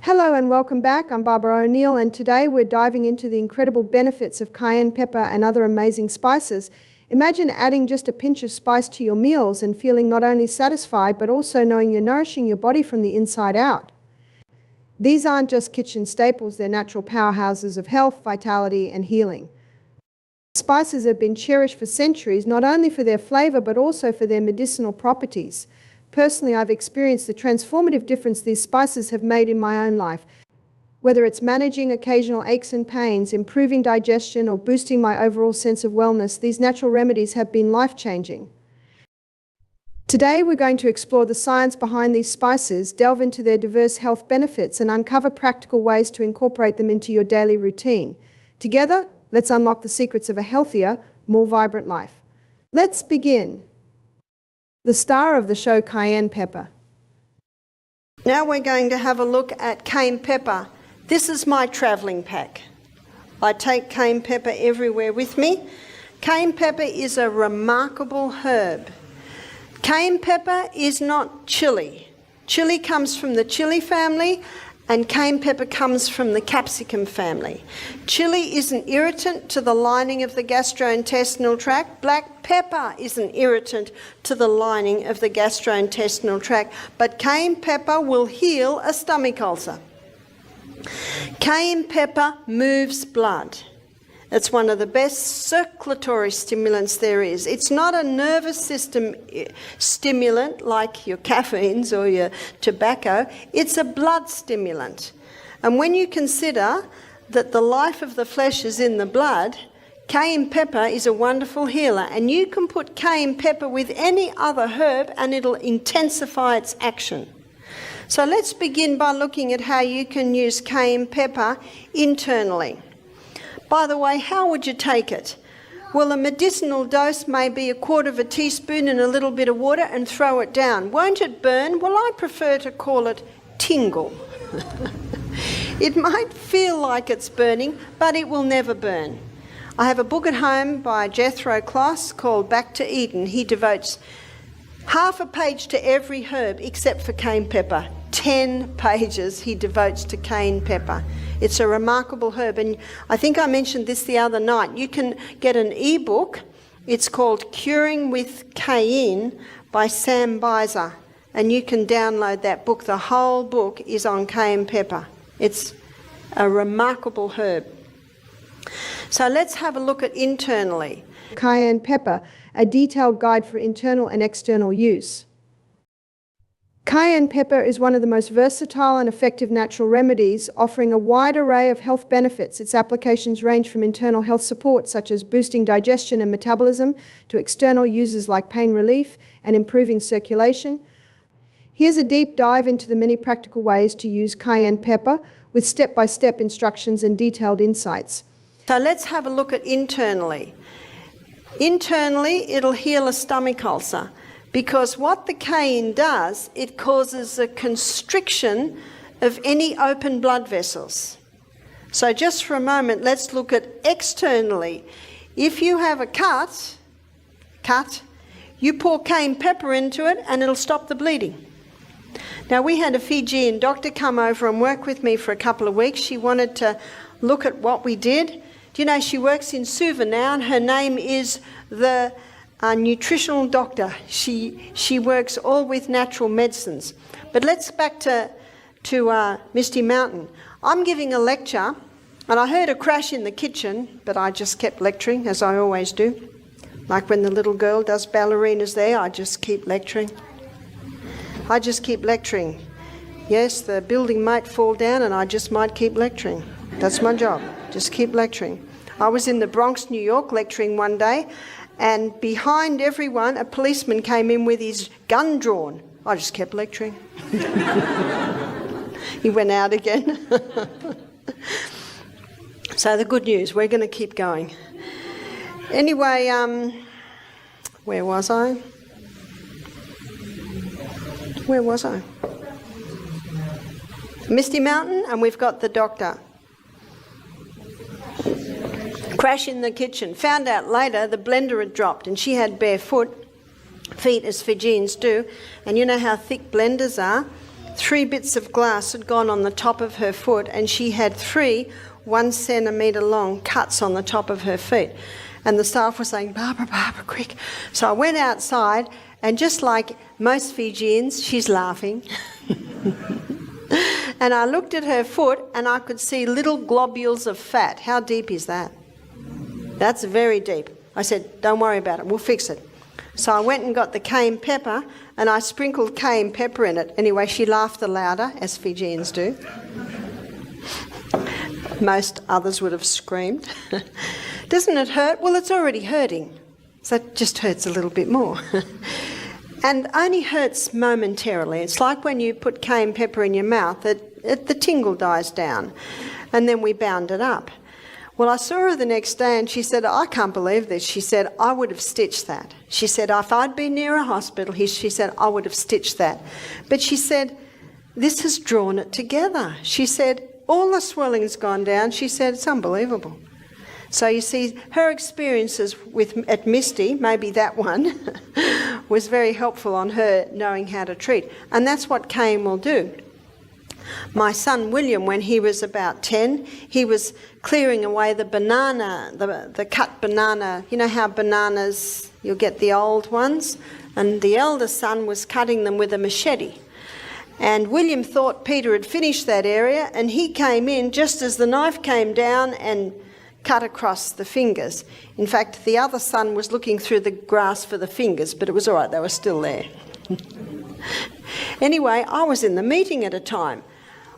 Hello and welcome back. I'm Barbara O'Neill, and today we're diving into the incredible benefits of cayenne pepper and other amazing spices. Imagine adding just a pinch of spice to your meals and feeling not only satisfied but also knowing you're nourishing your body from the inside out. These aren't just kitchen staples, they're natural powerhouses of health, vitality and healing. Spices have been cherished for centuries, not only for their flavor but also for their medicinal properties. Personally, I've experienced the transformative difference these spices have made in my own life. Whether it's managing occasional aches and pains, improving digestion, or boosting my overall sense of wellness, these natural remedies have been life-changing. Today, we're going to explore the science behind these spices, delve into their diverse health benefits, and uncover practical ways to incorporate them into your daily routine. Together, let's unlock the secrets of a healthier, more vibrant life. Let's begin. The star of the show, cayenne pepper. Now we're going to have a look at cayenne pepper. This is my travelling pack. I take cayenne pepper everywhere with me. Cayenne pepper is a remarkable herb. Cayenne pepper is not chili. Chili comes from the chili family, and cayenne pepper comes from the capsicum family. Chili is an irritant to the lining of the gastrointestinal tract. Black pepper is an irritant to the lining of the gastrointestinal tract, but cayenne pepper will heal a stomach ulcer. Cayenne pepper moves blood. It's one of the best circulatory stimulants there is. It's not a nervous system stimulant like your caffeines or your tobacco. It's a blood stimulant. And when you consider that the life of the flesh is in the blood, cayenne pepper is a wonderful healer. And you can put cayenne pepper with any other herb and it'll intensify its action. So let's begin by looking at how you can use cayenne pepper internally. By the way, how would you take it? Well, a medicinal dose may be 1/4 teaspoon in a little bit of water and throw it down. Won't it burn? Well, I prefer to call it tingle. It might feel like it's burning, but it will never burn. I have a book at home by Jethro Kloss called Back to Eden. He devotes half a page to every herb except for cayenne pepper. 10 pages he devotes to cayenne pepper. It's a remarkable herb, and I think I mentioned this the other night. You can get an ebook. It's called Curing with Cayenne by Sam Beiser, and you can download that book. The whole book is on cayenne pepper. It's a remarkable herb. So let's have a look at internally. Cayenne pepper, a detailed guide for internal and external use. Cayenne pepper is one of the most versatile and effective natural remedies, offering a wide array of health benefits. Its applications range from internal health support, such as boosting digestion and metabolism, to external uses like pain relief and improving circulation. Here's a deep dive into the many practical ways to use cayenne pepper, with step-by-step instructions and detailed insights. So let's have a look at internally. Internally, it'll heal a stomach ulcer. Because what the cayenne does, it causes a constriction of any open blood vessels. So just for a moment, let's look at externally. If you have a cut, you pour cayenne pepper into it and it'll stop the bleeding. Now, we had a Fijian doctor come over and work with me for a couple of weeks. She wanted to look at what we did. Do you know, she works in Suva now, and her name is the nutritional doctor. She works all with natural medicines. But let's back to Misty Mountain. I'm giving a lecture, and I heard a crash in the kitchen, but I just kept lecturing, as I always do. Like when the little girl does ballerinas there, I just keep lecturing. Yes, the building might fall down, and I just might keep lecturing. That's my job, just keep lecturing. I was in the Bronx, New York, lecturing one day, and behind everyone, a policeman came in with his gun drawn. I just kept lecturing. He went out again. So the good news, we're going to keep going. Anyway, where was I? Misty Mountain, and we've got the doctor. Crash in the kitchen. Found out later the blender had dropped and she had bare feet as Fijians do. And you know how thick blenders are. 3 bits of glass had gone on the top of her foot, and she had 3 1 centimetre long cuts on the top of her feet. And the staff were saying, Barbara, Barbara, quick. So I went outside, and just like most Fijians, she's laughing. And I looked at her foot, and I could see little globules of fat. How deep is that? That's very deep. I said, don't worry about it, we'll fix it. So I went and got the cayenne pepper, and I sprinkled cayenne pepper in it. Anyway, she laughed the louder, as Fijians do. Most others would have screamed. Doesn't it hurt? Well, it's already hurting. So it just hurts a little bit more. And only hurts momentarily. It's like when you put cayenne pepper in your mouth, the tingle dies down. And then we bound it up. Well, I saw her the next day and she said, I can't believe this. She said, I would have stitched that. She said, if I'd been near a hospital, she said, I would have stitched that. But she said, this has drawn it together. She said, all the swelling's gone down. She said, it's unbelievable. So you see, her experiences at Misty, maybe that one, was very helpful on her knowing how to treat. And that's what cayenne will do. My son William, when he was about 10, he was clearing away the banana, the cut banana. You know how bananas, you'll get the old ones? And the elder son was cutting them with a machete. And William thought Peter had finished that area, and he came in just as the knife came down and cut across the fingers. In fact, the other son was looking through the grass for the fingers, but it was all right, they were still there. Anyway, I was in the meeting at a time.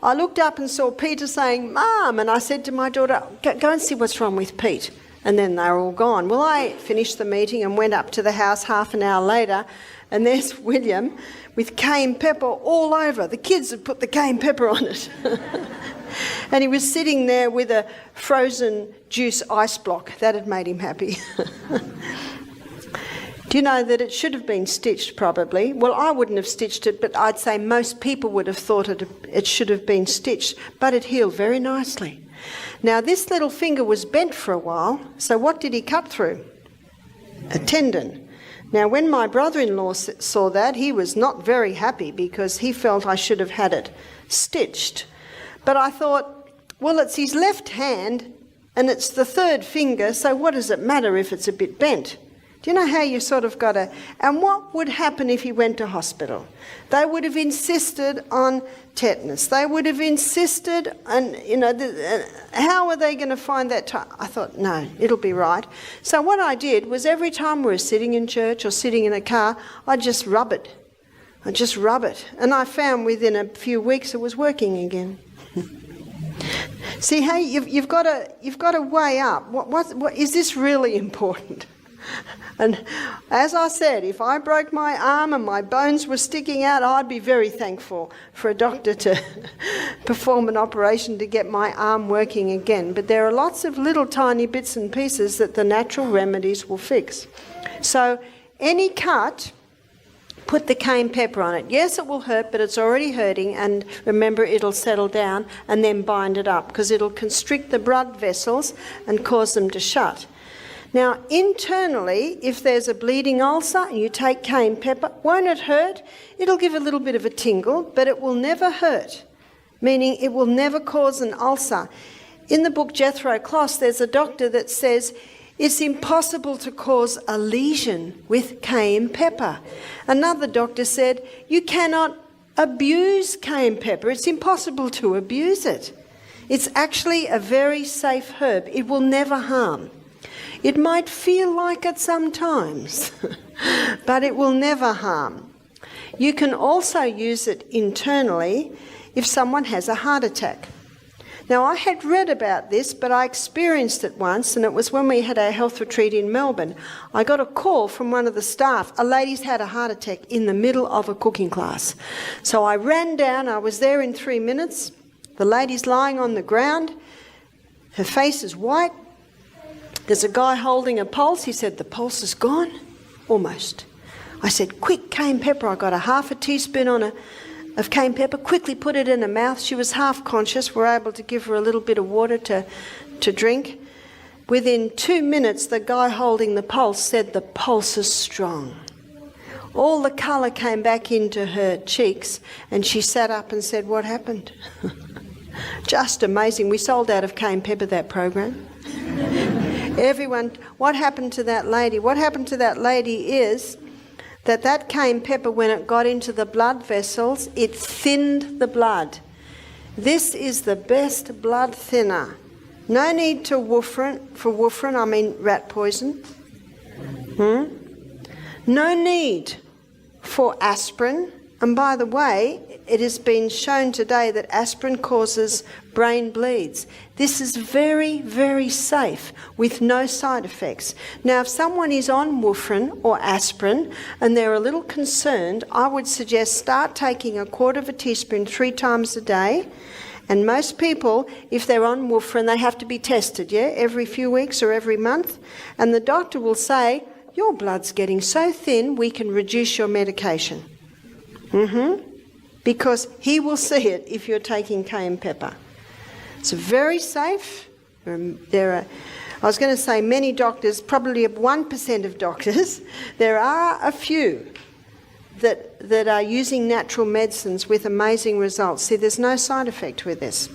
I looked up and saw Peter saying, Mum, and I said to my daughter, go and see what's wrong with Pete. And then they were all gone. Well, I finished the meeting and went up to the house half an hour later, and there's William with cayenne pepper all over. The kids had put the cayenne pepper on it. And he was sitting there with a frozen juice ice block. That had made him happy. Do you know that it should have been stitched probably? Well, I wouldn't have stitched it, but I'd say most people would have thought it should have been stitched, but it healed very nicely. Now, this little finger was bent for a while, so what did he cut through? A tendon. Now, when my brother-in-law saw that, he was not very happy because he felt I should have had it stitched. But I thought, well, it's his left hand and it's the third finger, so what does it matter if it's a bit bent? Do you know how you sort of got to... And what would happen if he went to hospital? They would have insisted on tetanus. They would have insisted on, how are they going to find that time? I thought, no, it'll be right. So what I did was every time we were sitting in church or sitting in a car, I'd just rub it. And I found within a few weeks it was working again. See, hey, you've got to weigh up. What is this really important? And as I said, if I broke my arm and my bones were sticking out, I'd be very thankful for a doctor to perform an operation to get my arm working again. But there are lots of little tiny bits and pieces that the natural remedies will fix. So any cut, put the cayenne pepper on it. Yes, it will hurt, but it's already hurting, and remember, it'll settle down, and then bind it up because it'll constrict the blood vessels and cause them to shut. Now, internally, if there's a bleeding ulcer and you take cayenne pepper, won't it hurt? It'll give a little bit of a tingle, but it will never hurt, meaning it will never cause an ulcer. In the book Jethro Kloss, there's a doctor that says it's impossible to cause a lesion with cayenne pepper. Another doctor said you cannot abuse cayenne pepper. It's impossible to abuse it. It's actually a very safe herb. It will never harm. It might feel like it sometimes, but it will never harm. You can also use it internally if someone has a heart attack. Now, I had read about this, but I experienced it once, and it was when we had our health retreat in Melbourne. I got a call from one of the staff. A lady's had a heart attack in the middle of a cooking class. So I ran down. I was there in 3 minutes. The lady's lying on the ground. Her face is white. There's a guy holding a pulse. He said, the pulse is gone? Almost. I said, quick, cayenne pepper. I got a half a teaspoon of cayenne pepper, quickly put it in her mouth. She was half conscious. We're able to give her a little bit of water to drink. Within 2 minutes, the guy holding the pulse said, the pulse is strong. All the colour came back into her cheeks, and she sat up and said, "What happened?" Just amazing. We sold out of cayenne pepper that program. Everyone, what happened to that lady? What happened to that lady is that cayenne pepper, when it got into the blood vessels, it thinned the blood. This is the best blood thinner. No need to warfarin, I mean rat poison. No need for aspirin. And by the way, it has been shown today that aspirin causes brain bleeds. This is very, very safe with no side effects. Now, if someone is on warfarin or aspirin and they're a little concerned, I would suggest start taking 1/4 teaspoon 3 times a day. And most people, if they're on warfarin, they have to be tested, every few weeks or every month. And the doctor will say, "Your blood's getting so thin, we can reduce your medication." Because he will see it if you're taking cayenne pepper. It's very safe. I was going to say many doctors, probably 1% of doctors, there are a few that are using natural medicines with amazing results. See, there's no side effect with this.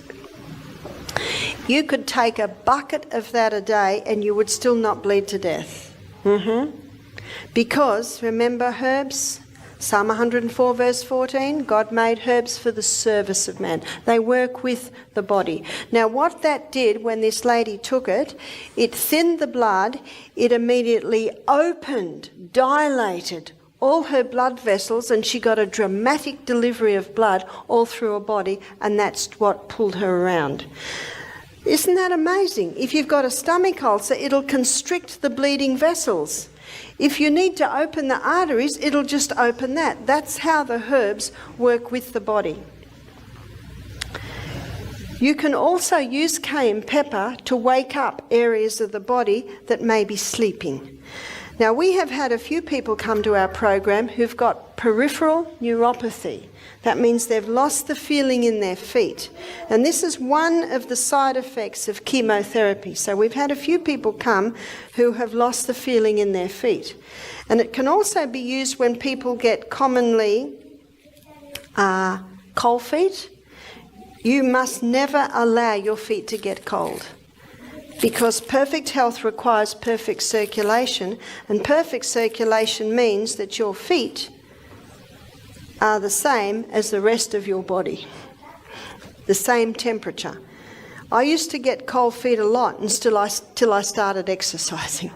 You could take a bucket of that a day and you would still not bleed to death. Because, remember herbs? Psalm 104 verse 14, God made herbs for the service of man. They work with the body. Now what that did when this lady took it, it thinned the blood, it immediately opened, dilated all her blood vessels, and she got a dramatic delivery of blood all through her body, and that's what pulled her around. Isn't that amazing? If you've got a stomach ulcer, it'll constrict the bleeding vessels. If you need to open the arteries, it'll just open that. That's how the herbs work with the body. You can also use cayenne pepper to wake up areas of the body that may be sleeping. Now, we have had a few people come to our program who've got peripheral neuropathy. That means they've lost the feeling in their feet. And this is one of the side effects of chemotherapy. So we've had a few people come who have lost the feeling in their feet. And it can also be used when people get commonly cold feet. You must never allow your feet to get cold, because perfect health requires perfect circulation, and perfect circulation means that your feet are the same as the rest of your body, the same temperature. I used to get cold feet a lot till I started exercising.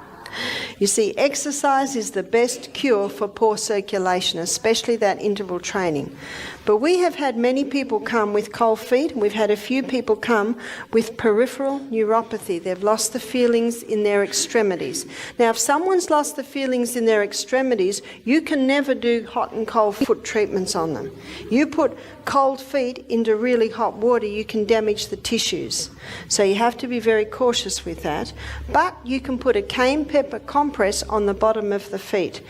You see, exercise is the best cure for poor circulation, especially that interval training. But we have had many people come with cold feet, and we've had a few people come with peripheral neuropathy. They've lost the feelings in their extremities. Now, if someone's lost the feelings in their extremities, you can never do hot and cold foot treatments on them. You put cold feet into really hot water, you can damage the tissues. So you have to be very cautious with that. But you can put a cayenne pepper compress on the bottom of the feet.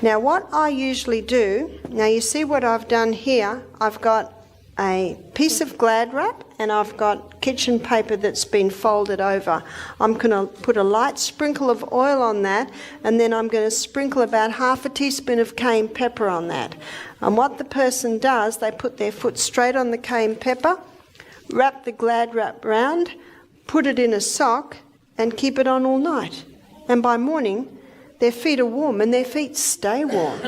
Now what I usually do, now you see what I've done here, I've got a piece of Glad wrap and I've got kitchen paper that's been folded over. I'm going to put a light sprinkle of oil on that, and then I'm going to sprinkle about 1/2 teaspoon of cayenne pepper on that. And what the person does, they put their foot straight on the cayenne pepper, wrap the Glad wrap round, put it in a sock and keep it on all night. And by morning, their feet are warm and their feet stay warm.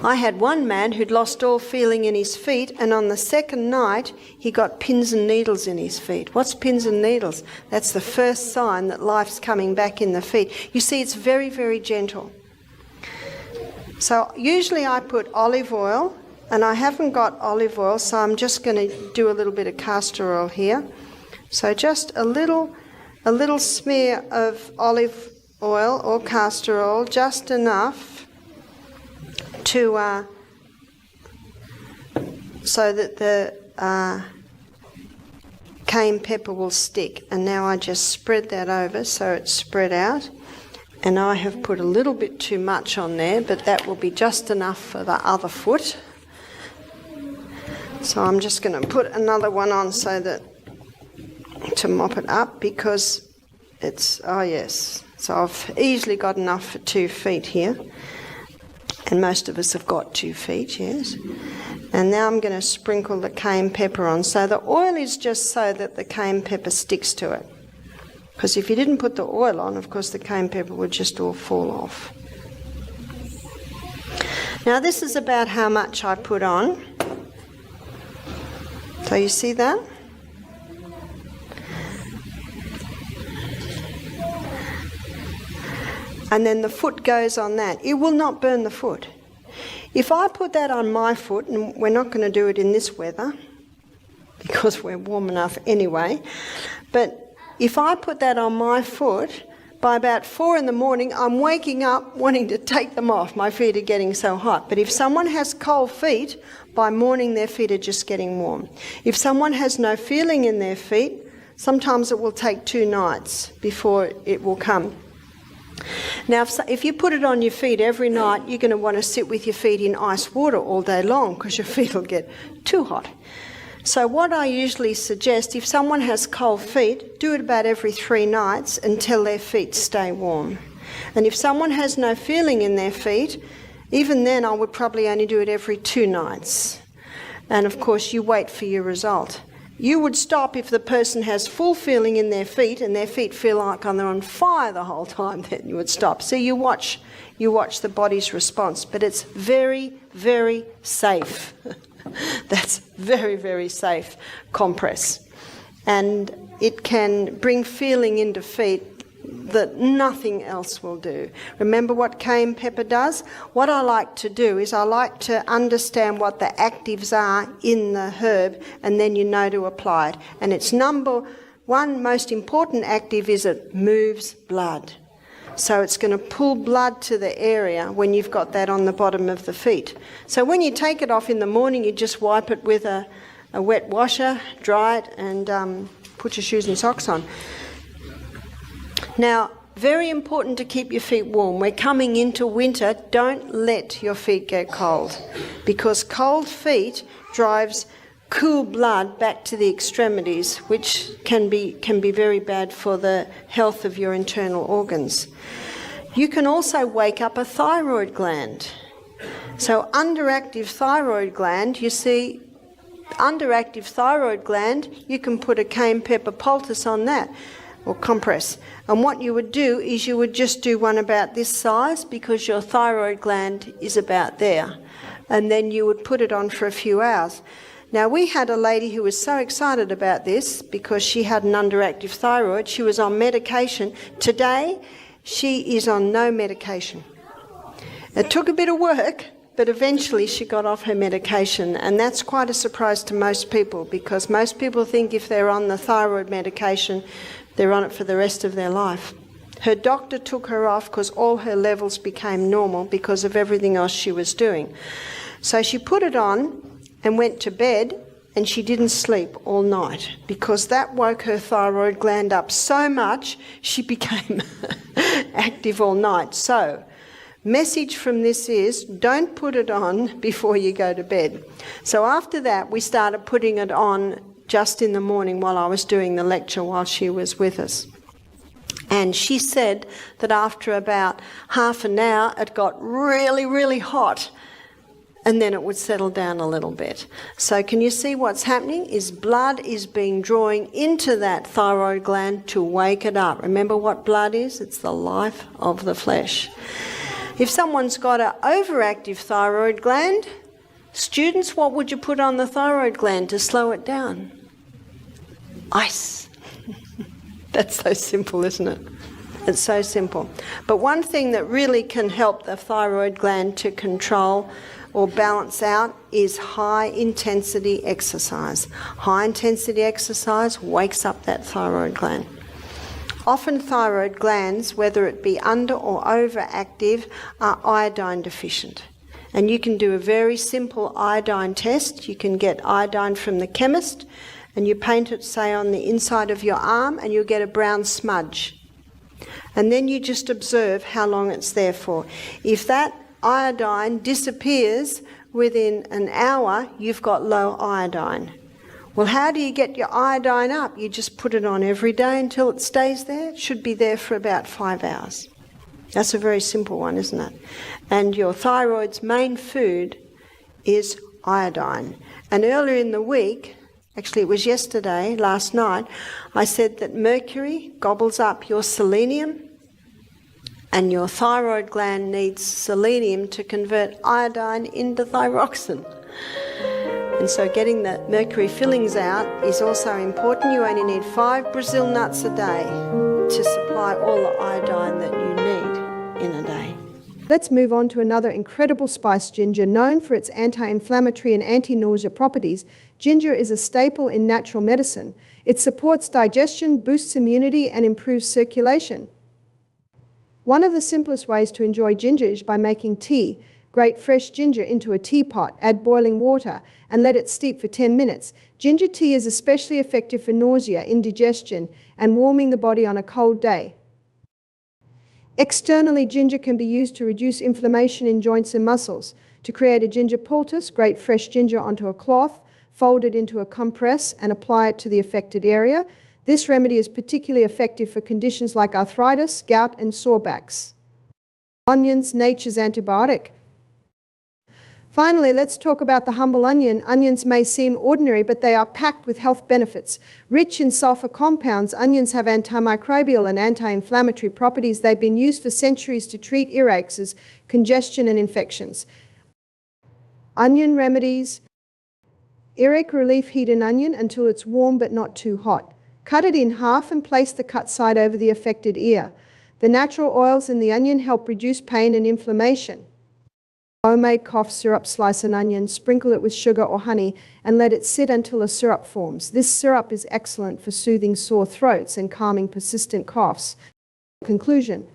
I had one man who'd lost all feeling in his feet, and on the second night, he got pins and needles in his feet. What's pins and needles? That's the first sign that life's coming back in the feet. You see, it's very, very gentle. So usually I put olive oil, and I haven't got olive oil, so I'm just going to do a little bit of castor oil here. So just a little smear of olive oil or castor oil, just enough to so that the cayenne pepper will stick. And now I just spread that over so it's spread out. And I have put a little bit too much on there, but that will be just enough for the other foot. So I'm just going to put another one on so that to mop it up, because it's, oh yes, so I've easily got enough for 2 feet here. And most of us have got 2 feet, yes. And now I'm going to sprinkle the cayenne pepper on. So the oil is just so that the cayenne pepper sticks to it. Because if you didn't put the oil on, of course the cayenne pepper would just all fall off. Now this is about how much I put on. So you see that? And then the foot goes on that. It will not burn the foot. If I put that on my foot, and we're not going to do it in this weather, because we're warm enough anyway, but if I put that on my foot, by about 4 in the morning, I'm waking up wanting to take them off. My feet are getting so hot. But if someone has cold feet, by morning their feet are just getting warm. If someone has no feeling in their feet, sometimes it will take 2 nights before it will come. Now, if you put it on your feet every night, you're going to want to sit with your feet in ice water all day long because your feet will get too hot. So what I usually suggest, if someone has cold feet, do it about every 3 nights until their feet stay warm. And if someone has no feeling in their feet, even then I would probably only do it every 2 nights. And of course you wait for your result. You would stop if the person has full feeling in their feet and their feet feel like they're on fire the whole time, then you would stop. So you watch the body's response. But it's very, very safe. That's very, very safe compress. And it can bring feeling into feet that nothing else will do. Remember what cayenne pepper does? What I like to do is I like to understand what the actives are in the herb, and then you know to apply it. And its number one most important active is it moves blood. So it's going to pull blood to the area when you've got that on the bottom of the feet. So when you take it off in the morning, you just wipe it with a wet washer, dry it, and put your shoes and socks on. Now, very important to keep your feet warm. We're coming into winter. Don't let your feet get cold, because cold feet drives cool blood back to the extremities, which can be very bad for the health of your internal organs. You can also wake up a thyroid gland. So underactive thyroid gland, you see, underactive thyroid gland, you can put a cayenne pepper poultice on that, or compress. And what you would do is you would just do one about this size, because your thyroid gland is about there. And then you would put it on for a few hours. Now, we had a lady who was so excited about this because she had an underactive thyroid. She was on medication. Today, she is on no medication. It took a bit of work, but eventually she got off her medication. And that's quite a surprise to most people, because most people think if they're on the thyroid medication, they're on it for the rest of their life. Her doctor took her off because all her levels became normal because of everything else she was doing. So she put it on and went to bed, and she didn't sleep all night because that woke her thyroid gland up so much she became active all night. So, message from this is, don't put it on before you go to bed. So after that, we started putting it on just in the morning while I was doing the lecture while she was with us. And she said that after about half an hour, it got really, really hot. And then it would settle down a little bit. So can you see what's happening? Is blood is being drawn into that thyroid gland to wake it up. Remember what blood is? It's the life of the flesh. If someone's got an overactive thyroid gland, students, what would you put on the thyroid gland to slow it down? Ice. That's so simple, isn't it? It's so simple. But one thing that really can help the thyroid gland to control or balance out is high-intensity exercise. High-intensity exercise wakes up that thyroid gland. Often thyroid glands, whether it be under or overactive, are iodine deficient. And you can do a very simple iodine test. You can get iodine from the chemist, and you paint it, say, on the inside of your arm, and you'll get a brown smudge. And then you just observe how long it's there for. If that iodine disappears within an hour, you've got low iodine. Well, how do you get your iodine up? You just put it on every day until it stays there. It should be there for about 5 hours. That's a very simple one, isn't it? And your thyroid's main food is iodine. And earlier in the week, actually it was yesterday, last night, I said that mercury gobbles up your selenium, and your thyroid gland needs selenium to convert iodine into thyroxine. And so getting the mercury fillings out is also important. You only need 5 Brazil nuts a day to supply all the iodine that you need in a day. Let's move on to another incredible spice, ginger. Known for its anti-inflammatory and anti-nausea properties, ginger is a staple in natural medicine. It supports digestion, boosts immunity, and improves circulation. One of the simplest ways to enjoy ginger is by making tea. Grate fresh ginger into a teapot, add boiling water, and let it steep for 10 minutes. Ginger tea is especially effective for nausea, indigestion, and warming the body on a cold day. Externally, ginger can be used to reduce inflammation in joints and muscles. To create a ginger poultice, grate fresh ginger onto a cloth, fold it into a compress, and apply it to the affected area. This remedy is particularly effective for conditions like arthritis, gout, and sore backs. Onions, nature's antibiotic. Finally, let's talk about the humble onion. Onions may seem ordinary, but they are packed with health benefits. Rich in sulfur compounds, onions have antimicrobial and anti-inflammatory properties. They've been used for centuries to treat earaches, congestion, and infections. Onion remedies. Earache relief: heat an onion until it's warm but not too hot. Cut it in half and place the cut side over the affected ear. The natural oils in the onion help reduce pain and inflammation. Homemade cough syrup: slice an onion, sprinkle it with sugar or honey, and let it sit until a syrup forms. This syrup is excellent for soothing sore throats and calming persistent coughs. Conclusion.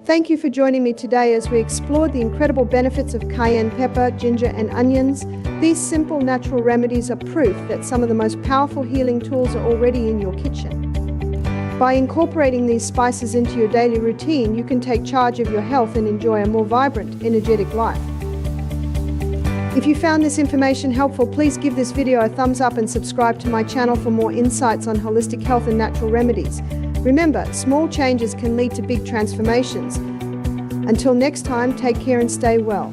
Thank you for joining me today as we explored the incredible benefits of cayenne pepper, ginger, and onions. These simple natural remedies are proof that some of the most powerful healing tools are already in your kitchen. By incorporating these spices into your daily routine, you can take charge of your health and enjoy a more vibrant, energetic life. If you found this information helpful, please give this video a thumbs up and subscribe to my channel for more insights on holistic health and natural remedies. Remember, small changes can lead to big transformations. Until next time, take care and stay well.